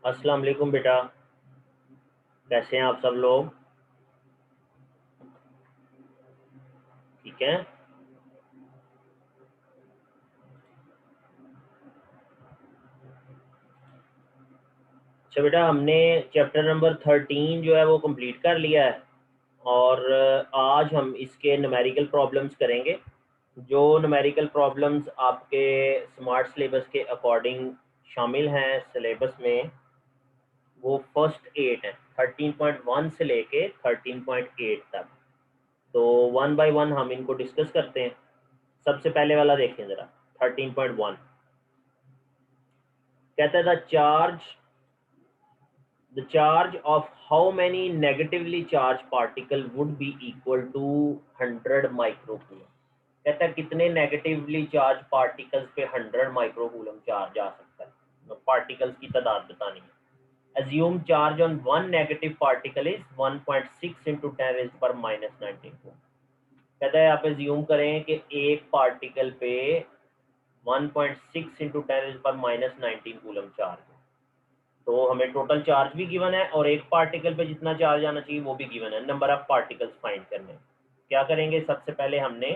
अस्सलाम वालेकुम बेटा। कैसे हैं आप सब लोग? ठीक हैं। अच्छा बेटा, हमने चैप्टर नंबर 13 जो है वो कंप्लीट कर लिया है। और आज हम इसके न्यूमेरिकल प्रॉब्लम्स करेंगे। जो न्यूमेरिकल प्रॉब्लम्स आपके स्मार्ट सिलेबस के अकॉर्डिंग शामिल हैं सिलेबस में, वो फर्स्ट 8 हैं, 13.1 से लेके 13.8 तक। तो वन बाय वन हम इनको डिस्कस करते हैं। सबसे पहले वाला देखें ज़रा। 13.1 कहता था the charge of how many negatively charged particle would be equal to 100 microcoulomb। कहता है कितने नेगेटिवली चार्ज पार्टिकल्स पे 100 माइक्रोकूलम चार्ज आ सकता है। पार्टिकल्स की तादाद बतानी है। assume charge on one negative particle is 1.6 into 10 raised per minus 19 coulomb। कहता है आप assume करें कि एक पार्टिकल पे 1.6 into 10 raised per minus 19 coulomb charge है। तो हमें टोटल चार्ज भी गिवन है और एक पार्टिकल पे जितना चार्ज आना चाहिए वो भी गिवन है। नंबर ऑफ पार्टिकल्स फाइंड करने हैं। क्या करेंगे? सबसे पहले हमने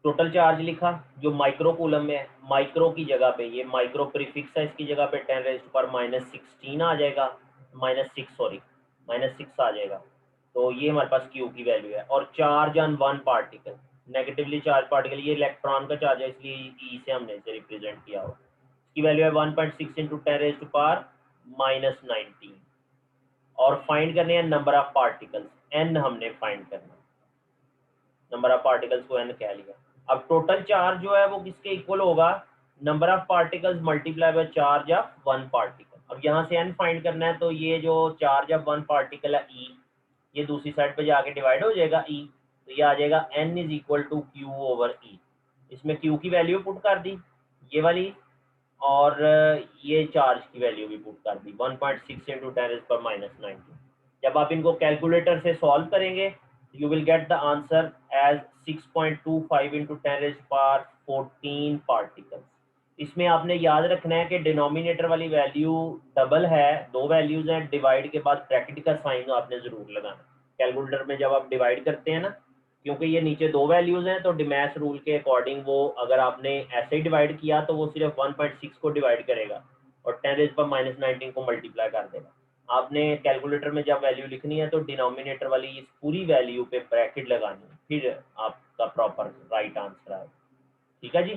टोटल चार्ज लिखा जो माइक्रो कूलम में है। माइक्रो की जगह पे ये माइक्रो प्रीफिक्स है, इसकी जगह पे 10 रेज़्ड पर -16 आ जाएगा, -6 सॉरी -6 आ जाएगा। तो ये हमारे पास क्यू की वैल्यू है। और charge on one particle, negatively charge particle, ये इलेक्ट्रॉन का चार्ज है इसलिए ई से हमने इसे रिप्रेजेंट किया हो। इसकी वैल्यू है 1.6 इंटू 10 रेज़्ड पर -19। और फाइंड करने हैं नंबर ऑफ पार्टिकल्स, एन हमने फाइंड करना। नंबर ऑफ पार्टिकल्स को एन कह लिया। अब टोटल चार्ज जो है वो किसके इक्वल होगा? Number of particles multiply by charge of one particle. अब यहाँ से एन फाइंड करना है, तो ये जो चार्ज ऑफ वन पार्टिकल है ई, ये दूसरी साइड पे जाके डिवाइड हो जाएगा ई। तो ये आ जाएगा N is equal to Q over E. इसमें क्यू की वैल्यू पुट कर दी ये वाली, और ये चार्ज की वैल्यू भी पुट कर दी 1.6 इंटू 10⁻⁹। जब आप इनको कैलकुलेटर से सॉल्व करेंगे you will get the answer as 6.25 into 10⁻14 particles. इसमें आपने याद रखना है कि डिनोमिनेटर वाली वैल्यू डबल है, दो वैल्यूज हैं, डिवाइड के बाद ब्रैकेट का साइन आपने जरूर लगाना। कैलकुलेटर में जब आप डिवाइड करते हैं ना, क्योंकि ये नीचे दो वैल्यूज हैं, तो डिमैस रूल के अकॉर्डिंग वो अगर आपने ऐसे ही डिवाइड किया तो वो सिर्फ 1.6 को डिवाइड करेगा और 10⁻⁻19 को मल्टीप्लाई कर देगा। आपने कैलकुलेटर में जब वैल्यू लिखनी है तो डिनोमिनेटर वाली इस पूरी वैल्यू पे ब्रैकेट लगानी है, फिर आपका प्रॉपर राइट आंसर आएगा। ठीक है जी।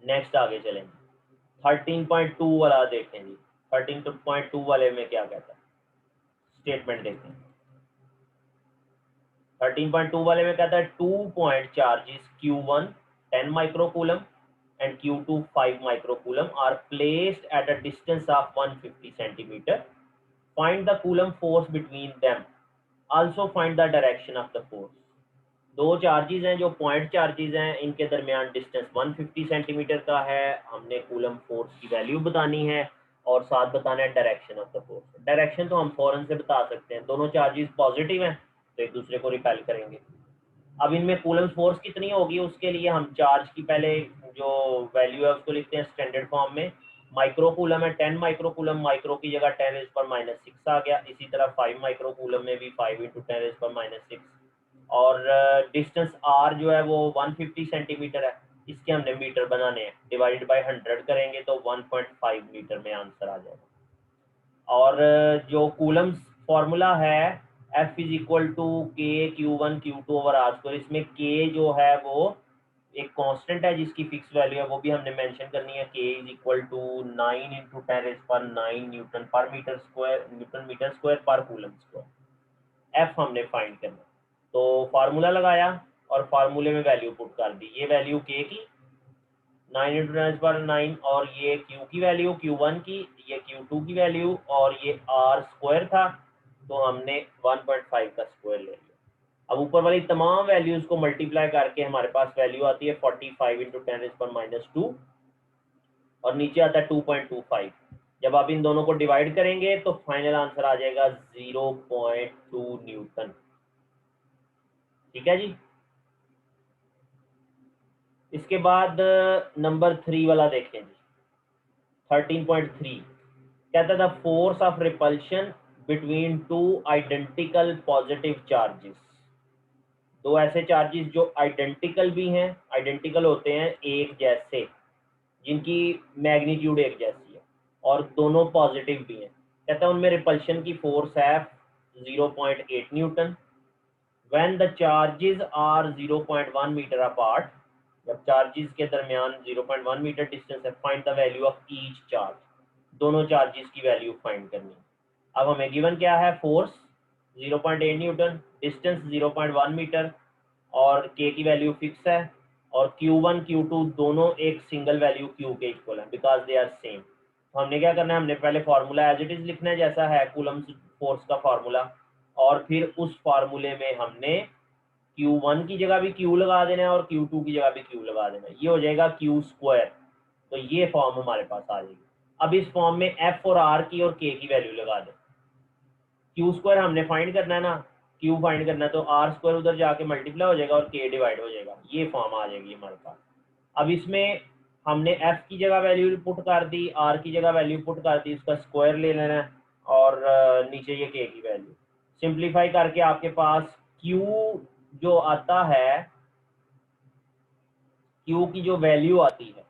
नेक्स्ट आगे चलेंगे। 13.2 वाला देखें जी। 13.2 वाले में क्या कहता है, स्टेटमेंट देखें। 13.2 वाले में कहता है 2 point charges Q1 10 microcoulomb and Q2 5 microcoulomb are placed at a distance of 150 centimeter. Find the coulomb force between them. Also find the direction of the force. दो चार्जेस हैं जो पॉइंट चार्जेस हैं, इनके दरमियान डिस्टेंस 150 सेंटीमीटर का है। हमने coulomb force की वैल्यू बतानी है और साथ बताना है direction of the force. Direction तो हम फौरन से बता सकते हैं, दोनों चार्जेस पॉजिटिव हैं तो एक दूसरे को रिपेल करेंगे। अब इनमें कूलम फोर्स कितनी होगी उसके लिए हम चार्ज की पहले जो वैल्यू है उसको लिखते हैं स्टैंडर्ड फॉर्म में। माइक्रो कूलम है 10 माइक्रो कूलम, माइक्रो की जगह 10⁻⁻6 आ गया। इसी तरह 5 माइक्रो कूलम में भी 5 इंटू 10⁻⁻6। और डिस्टेंस आर जो है वो 150 सेंटीमीटर है, इसके हमने मीटर बनाने हैं। डिवाइडेड बाय 100 करेंगे तो 1.5 मीटर में आंसर आ जाएगा। और जो कूलम्स फॉर्मूला है F is equal to K Q1 Q2 over R square. इसमें K जो है वो एक कांस्टेंट है जिसकी फिक्स वैल्यू है, वो भी हमने मेंशन करनी है। K is equal to 9 into 10⁻9 newton per metre square, newton metre square per coulomb square. F हमने फाइंड करना। तो फार्मूला लगाया और फार्मूले में वैल्यू पुट कर दी। ये वैल्यू K की 9 इंटू 10⁻9 और ये Q की वैल्यू Q1 की, ये Q2 की वैल्यू और ये R स्क्वायर था, तो हमने 1.5 का स्क्वायर ले लिया। अब ऊपर वाली तमाम वैल्यूज को मल्टीप्लाई करके हमारे पास वैल्यू आती है 45 इंटू 10⁻2 और नीचे आता है 2.25। जब आप इन दोनों को डिवाइड करेंगे तो फाइनल आंसर आ जाएगा 0.2 न्यूटन। ठीक है जी। इसके बाद नंबर 3 वाला देखें जी। 13.3 कहता था force of repulsion between two identical positive charges. दो ऐसे चार्जेस जो आइडेंटिकल भी हैं, आइडेंटिकल होते हैं एक जैसे, जिनकी मैग्नीट्यूड एक जैसी है और दोनों पॉजिटिव भी हैं। कहता है उनमें रिपल्शन की फोर्स है 0.8 newton. When the charges are 0.1 metre apart, जब चार्जेस के दरमियान 0.1 मीटर डिस्टेंस है, find the value of each charge. दोनों चार्जेस की वैल्यू फाइंड करनी है। अब हमें गिवन क्या है, फोर्स 0.8 न्यूटन, डिस्टेंस 0.1 मीटर और के की वैल्यू फिक्स है, और Q1 Q2 दोनों एक सिंगल वैल्यू Q के इक्वल है बिकॉज दे आर सेम। तो हमने क्या करना है, हमने पहले फार्मूला एज इट इज लिखना है जैसा है कूलम्स फोर्स का फार्मूला, और फिर उस फार्मूले में हमने Q1 की जगह भी Q लगा देना है और Q2 की जगह भी Q लगा देना है। ये हो जाएगा Q स्क्वायर। तो ये फॉर्म हमारे पास आ जाएगी। अब इस फॉर्म में F और R की और K की वैल्यू लगा दें। Q स्क्वायर हमने फाइंड करना है ना, Q फाइंड करना है, तो R स्क्वायर उधर जाके मल्टीप्लाई हो जाएगा और K डिवाइड हो जाएगा। ये फॉर्म आ जाएगी हमारे पास। अब इसमें हमने F की जगह वैल्यू पुट कर दी, R की जगह वैल्यू पुट कर दी, इसका स्क्वायर ले लेना है और नीचे ये K की वैल्यू सिंप्लीफाई करके आपके पास Q जो आता है, Q की जो वैल्यू आती है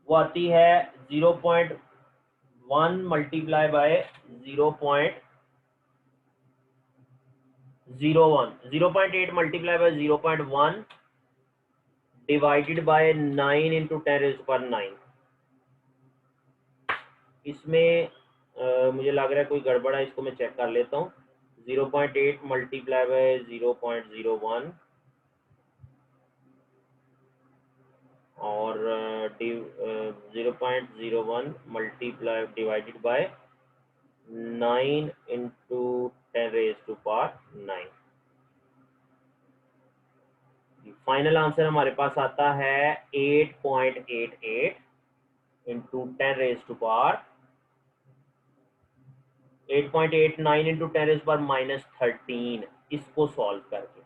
वो आती है 0.1 multiply by 0.01, 0.8 multiply by 0.1 divided by 9 into 10⁻⁹। इसमें मुझे लग रहा है कोई गड़बड़ है, इसको मैं चेक कर लेता हूँ। 0.8 मल्टीप्लाई बाय 0.01 और 0.01 multiply divided by 9 into 10⁻⁹। Final answer हमारे पास आता है 8.88 इंटू 10⁻⁻, 8.89 इंटू 10⁻⁻13। इसको सॉल्व करके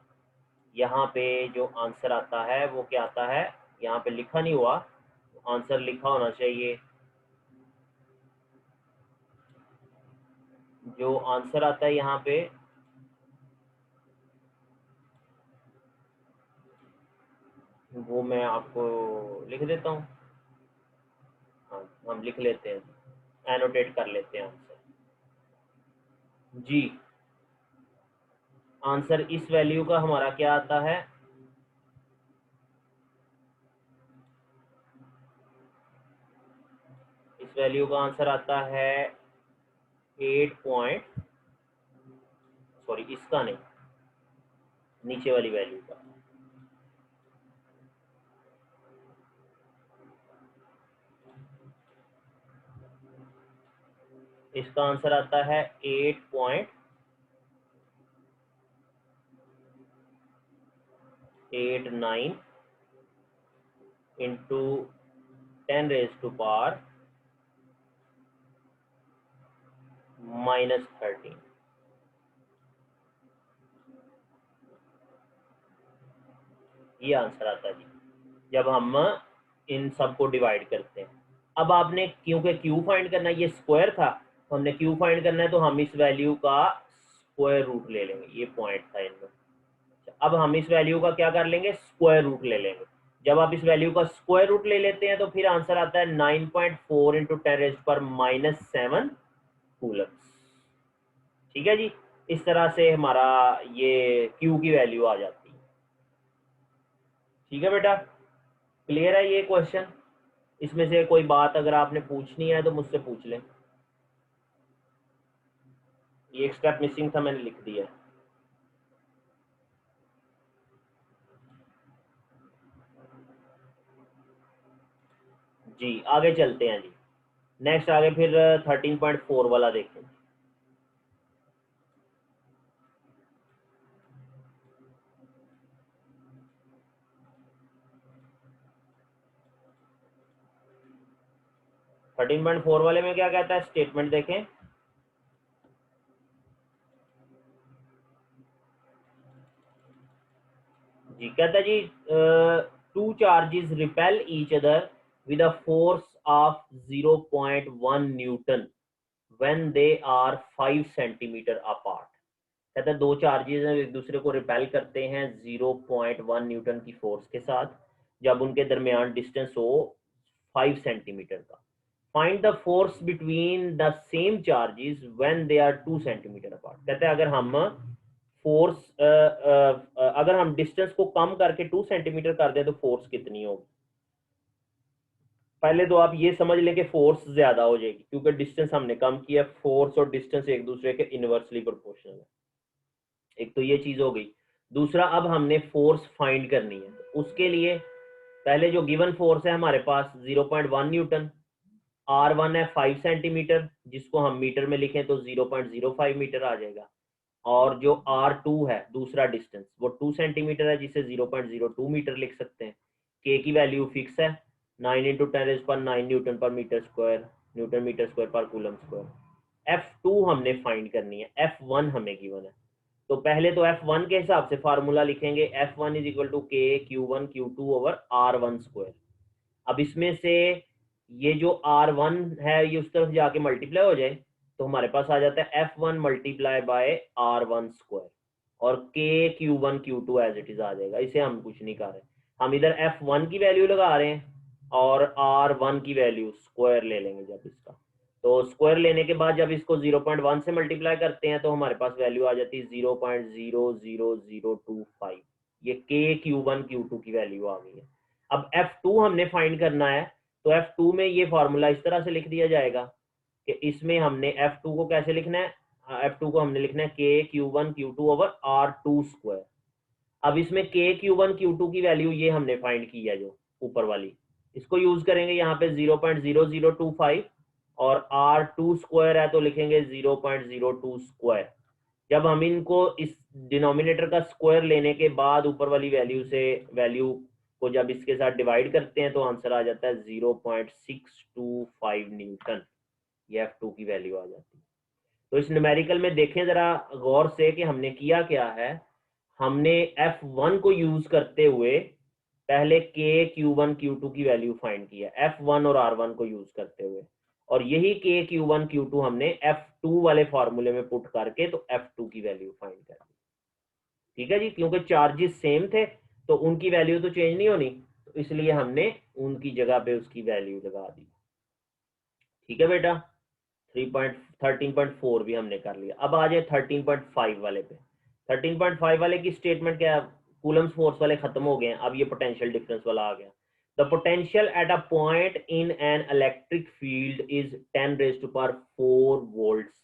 यहाँ पे जो आंसर आता है वो क्या आता है, यहाँ पे लिखा नहीं हुआ, आंसर लिखा होना चाहिए। जो आंसर आता है यहाँ पे वो मैं आपको लिख देता हूँ। हाँ, हम लिख लेते हैं, एनोटेट कर लेते हैं आंसर जी। आंसर इस वैल्यू का हमारा क्या आता है, इस वैल्यू का आंसर आता है 8 सॉरी इसका नहीं, नीचे वाली वैल्यू का। इसका आंसर आता है 8.89 इंटू 10⁻⁻13। ये आंसर आता है जी जब हम इन सब को डिवाइड करते हैं। अब आपने क्योंकि Q फाइंड करना है, ये स्क्वायर था तो हमने Q फाइंड करना है, तो हम इस वैल्यू का स्क्वायर रूट ले लेंगे। ये पॉइंट था इनमें। अब हम इस वैल्यू का क्या कर लेंगे, स्क्वायर रूट ले लेंगे। जब आप इस वैल्यू का स्क्वायर रूट ले लेते हैं तो फिर आंसर आता है 9.4 इंटू 10⁻⁻7 कूलम्स। ठीक है जी, इस तरह से हमारा ये Q की वैल्यू आ जाती है। ठीक है बेटा, क्लियर है ये क्वेश्चन? इसमें से कोई बात अगर आपने पूछनी है तो मुझसे पूछ लें। ये एक स्टेप मिसिंग था, मैंने लिख दिया। जी आगे चलते हैं जी। नेक्स्ट आगे फिर 13.4 वाला देखें। थर्टीन पॉइंट फोर वाले में क्या कहता है, स्टेटमेंट देखें। जी कहता है जी, two charges repel each other with a force of 0.1 newton when they are 5 centimetre apart. कहता है दो चार्जेस एक दूसरे को रिपेल करते हैं 0.1 न्यूटन की फोर्स के साथ जब उनके दरमियान डिस्टेंस हो 5 सेंटीमीटर का। Find the force between the same charges when they are 2 centimetre apart. कहते हैं अगर हम डिस्टेंस को कम करके 2 सेंटीमीटर कर दें तो फोर्स कितनी होगी। पहले तो आप ये समझ लें कि फोर्स ज्यादा हो जाएगी क्योंकि डिस्टेंस हमने कम किया। फोर्स और डिस्टेंस एक दूसरे के इनवर्सली प्रोपोर्शनल है। एक तो ये चीज हो गई। दूसरा, अब हमने फोर्स फाइंड करनी है। तो उसके लिए पहले जो गिवन फोर्स है हमारे पास 0.1 न्यूटन, R1 है 5 सेंटीमीटर, जिसको हम मीटर में लिखें तो 0.05 मीटर आ जाएगा। और जो R2 है दूसरा डिस्टेंस वो 2 सेंटीमीटर है जिसे 0.02 मीटर लिख सकते हैं। K की वैल्यू फिक्स है 9 into 10⁹ newton per metre square, newton metre square per coulomb square. F2 हमने फाइंड करनी है, F1 हमें गिवन है। तो पहले तो F1 के हिसाब से फार्मूला लिखेंगे F1 is equal to K Q1 Q2 over R1 square. अब इसमें से ये जो R1 है ये उस तरफ जाके मल्टीप्लाई हो जाए तो हमारे पास आ जाता है F1 multiply by R1 square और K Q1 Q2 as it is आ जाएगा। इसे हम कुछ नहीं कर रहे, हम इधर F1 की वैल्यू लगा रहे हैं और R1 की वैल्यू स्क्वायर ले लेंगे जब इसका। तो स्क्वायर लेने के बाद जब इसको 0.1 से मल्टीप्लाई करते हैं तो हमारे पास वैल्यू आ जाती है 0.00025। ये K Q1 Q2 की वैल्यू आ गई है। अब F2 हमने फाइंड करना है तो F2 में ये फॉर्मूला इस तरह से लिख दिया जाएगा कि इसमें हमने F2 को कैसे लिखना है, F2 को हमने लिखना है K Q1 Q2 over R2 square. अब इसमें K Q1 Q2 की वैल्यू ये हमने फाइंड की है जो ऊपर वाली, इसको यूज करेंगे यहाँ पे 0.0025 और R2 स्क्वायर है तो लिखेंगे 0.02 स्क्वायर। जब हम इनको इस डिनोमिनेटर का स्क्वायर लेने के बाद ऊपर वाली वैल्यू को जब इसके साथ डिवाइड करते हैं तो आंसर आ जाता है 0.625 न्यूटन। ये F2 की वैल्यू आ जाती है। तो इस न्यूमेरिकल में देखें जरा गौर से कि हमने किया क्या है। हमने F1 को यूज करते हुए पहले K Q1 Q2 की वैल्यू फाइंड किया F1 और R1 को यूज करते हुए, और यही K Q1 Q2 हमने F2 वाले फॉर्मूले में पुट करके तो F2 की वैल्यू फाइंड कर दी। ठीक है जी, क्योंकि चार्जेस सेम थे तो उनकी वैल्यू तो चेंज नहीं होनी, तो इसलिए हमने उनकी जगह पे उसकी वैल्यू लगा दी। ठीक है बेटा, 13.4 भी हमने कर लिया। अब आ जाए 13.5 वाले पे। 13.5 वाले की स्टेटमेंट क्या है, कूलम्स फोर्स वाले खत्म हो गए हैं, अब ये पोटेंशियल डिफरेंस वाला आ गया। The potential at a point in an electric field is 10⁴ volts.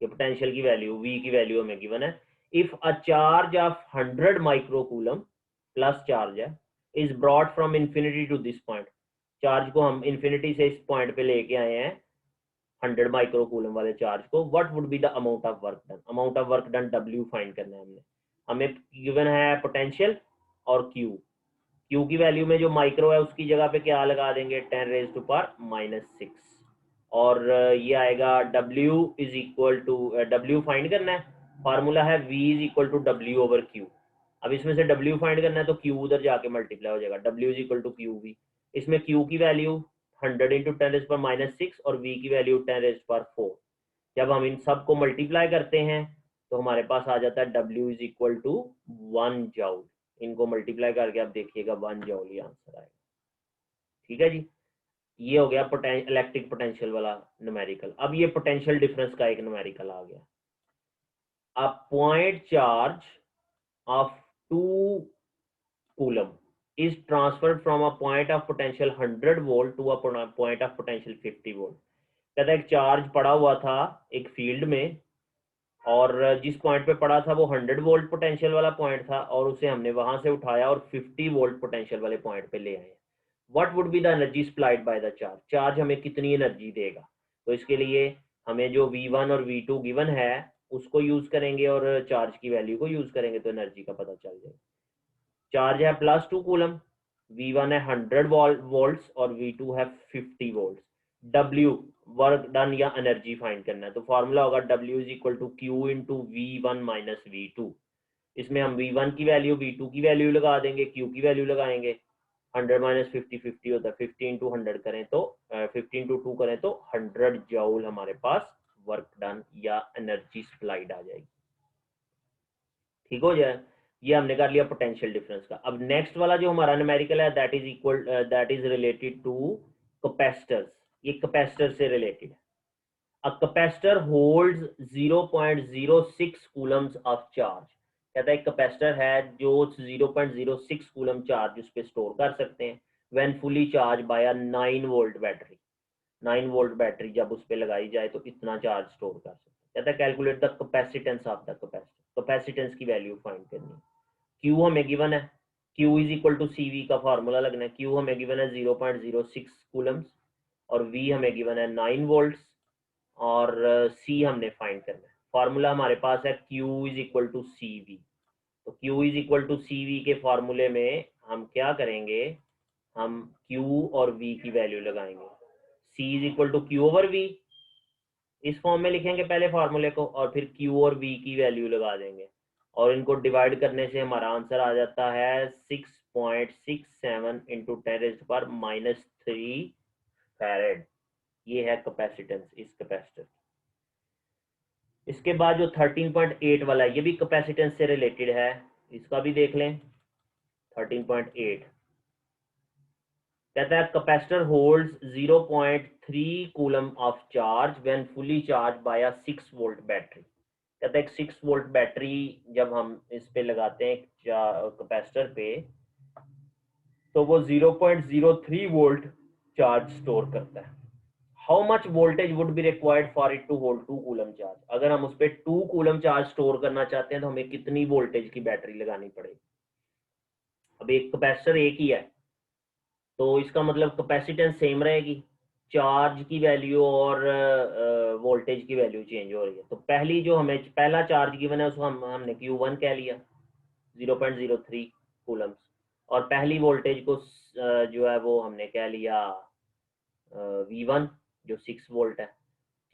ये पोटेंशियल की वैल्यू V की वैल्यू हमें गिवन है। If a charge of 100 microcoulomb plus charge है is brought from infinity to this point. Charge को हम infinity से इस पॉइंट पे लेके आए हैं 100 माइक्रोकूलम वाले चार्ज को। What would be the amount of work done. Amount of work done W find करना है हमने। हमें गिवन है पोटेंशियल और Q। Q की वैल्यू में जो माइक्रो है उसकी जगह पे क्या लगा देंगे 10⁻⁻⁶ और ये आएगा W is equal to W find करना है, फार्मूला है V is equal to W over Q। अब इसमें से W फाइंड करना है तो Q उधर जाके मल्टीप्लाई हो जाएगा, W is equal to QV। इसमें Q की वैल्यू 100 इंटू 10⁻⁶ और V की वैल्यू 10⁴। जब हम इन सब को मल्टीप्लाई करते हैं तो हमारे पास आ जाता है W is equal to 1 joule. इनको मल्टीप्लाई करके आप देखिएगा 1 जूल ये आंसर आएगा। ठीक है जी, ये हो गया इलेक्ट्रिक पोटेंशियल वाला न्यूमेरिकल। अब ये पोटेंशियल डिफरेंस का एक न्यूमेरिकल आ गया। A point charge of 2 coulomb is transferred from a point of potential 100 volt to a point of potential 50 volt। कहता है एक चार्ज पड़ा हुआ था एक फील्ड में और जिस पॉइंट पे पड़ा था वो 100 वोल्ट पोटेंशियल वाला पॉइंट था और उसे हमने वहां से उठाया और 50 वोल्ट पोटेंशियल वाले पॉइंट पे ले आए। What would be the energy supplied by the charge. Charge हमें कितनी एनर्जी देगा, तो इसके लिए हमें जो V1 और V2 गिवन है उसको यूज करेंगे और चार्ज की वैल्यू को यूज करेंगे तो एनर्जी का पता चल जाएगा। चार्ज है +2 कूलम, V1 है 100 वोल्ट्स और V2 है 50 वोल्ट्स। W वर्क डन या एनर्जी फाइंड करना है तो फॉर्मूला होगा W is equal to Q into V1 minus V2। इसमें हम V1 की वैल्यू V2 की वैल्यू लगा देंगे, Q की वैल्यू लगाएंगे 100 माइनस 50 50 होता है, 50 इंटू 100 करें तो 50 इंटू 2 करें तो 100 जूल हमारे पास वर्क डन या एनर्जी सप्लाइड आ जाएगी। ठीक हो जाए, ये हमने कर लिया पोटेंशियल डिफरेंस का। अब नेक्स्ट वाला जो हमारा न्यूमेरिकल है that is related two capacitors. ये कैपेसिटर से रिलेटेड है। A capacitor holds 0.06 coulombs of charge। कहता है एक कैपेसिटर है जो 0.06 कूलम चार्ज उस पर स्टोर कर सकते हैं when fully charge by a 9 volt battery. 9 volt battery जब उस पर लगाई जाए तो इतना चार्ज स्टोर कर सकते हैं। कहता है calculate the capacitance of the capacitor. Capacitance की वैल्यू फाइंड करनी है। Q हमें गिवन है, Q is equal to C V का फार्मूला लगना है। Q हमें गिवन है 0.06 कूलम्स और V हमें गिवन है 9 वोल्ट्स और C हमने फाइंड करना है। फार्मूला हमारे पास है Q is equal to C V. तो Q is equal to C V के फार्मूले में हम क्या करेंगे, हम Q और V की वैल्यू लगाएंगे। C is equal to Q over V, इस फॉर्म में लिखेंगे पहले फार्मूले को और फिर Q और V की वैल्यू लगा देंगे और इनको डिवाइड करने से हमारा आंसर आ जाता है 6.67 इंटू 10⁻³ फैरेड। ये है कैपेसिटेंस इस कैपेसिटर। इसके बाद जो 13.8 वाला है ये भी कैपेसिटेंस से रिलेटेड है, इसका भी देख लें। 13.8 कहता है capacitor holds 0.3 coulomb of charge when fully charge by a 6 volt battery. कहता है 6 वोल्ट बैटरी जब हम इस पे लगाते हैं कैपेसिटर पे तो वो 0.03 वोल्ट चार्ज स्टोर करता है। How much voltage would be required for it to hold 2 coulomb charge. अगर हम उस पर 2 कूलम चार्ज स्टोर करना चाहते हैं तो हमें कितनी वोल्टेज की बैटरी लगानी पड़ेगी। अब एक कैपेसिटर एक ही है तो इसका मतलब कैपेसिटेंस सेम रहेगी, चार्ज की वैल्यू और वोल्टेज की वैल्यू चेंज हो रही है। तो पहली जो हमें पहला चार्ज गिवन है उसको हमने Q1 कह लिया 0.03 कूलम्स और पहली वोल्टेज को जो है वो हमने कह लिया V1 जो 6 वोल्ट है।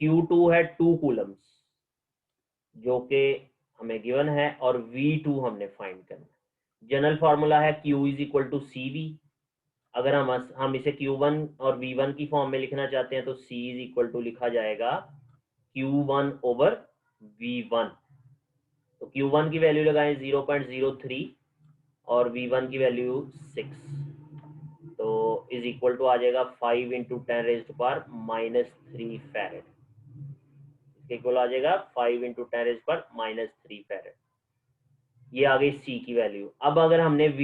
Q2 है 2 कूलम्स जो कि हमें गिवन है और V2 हमने फाइंड करना है। जनरल फार्मूला है Q is equal to C V. अगर हम इसे Q1 और V1 की फॉर्म में लिखना चाहते हैं तो C इज इक्वल टू लिखा जाएगा Q1 ओवर V1। तो Q1 की वैल्यू लगाएं 0.03 और V1 की वैल्यू 6 तो इज इक्वल टू आ जाएगा 5 इंटू 10⁻³ फैरेड। इक्वल आ जाएगा 5 इंटू 10⁻³ फैरेड। ये आ गई C की वैल्यू। अब अगर हमने V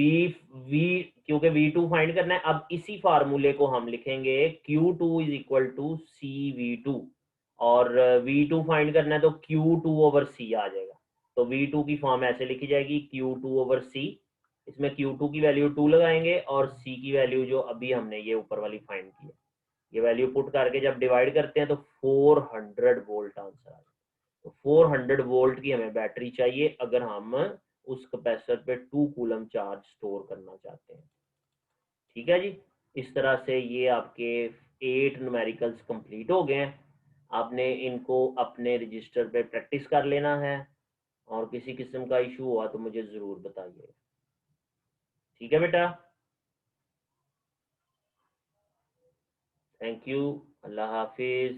क्योंकि V2 फाइंड करना है, अब इसी फार्मूले को हम लिखेंगे Q2 is equal to CV2 और V2 फाइंड करना है तो Q2 ओवर C आ जाएगा। तो V2 की फॉर्म ऐसे लिखी जाएगी Q2 ओवर C। इसमें Q2 की वैल्यू 2 लगाएंगे और C की वैल्यू जो अभी हमने ये ऊपर वाली फाइंड की है ये वैल्यू पुट करके जब डिवाइड करते हैं तो 400 वोल्ट आंसर आ जाएगा। तो 400 वोल्ट की हमें बैटरी चाहिए अगर हम उस कैपेसिटर पे 2 कूलम चार्ज स्टोर करना चाहते हैं। ठीक है जी, इस तरह से ये आपके 8 न्यूमेरिकल्स कंप्लीट हो गए हैं। आपने इनको अपने रजिस्टर पे प्रैक्टिस कर लेना है और किसी किस्म का इशू हुआ तो मुझे ज़रूर बताइए। ठीक है बेटा, थैंक यू, अल्लाह हाफिज़।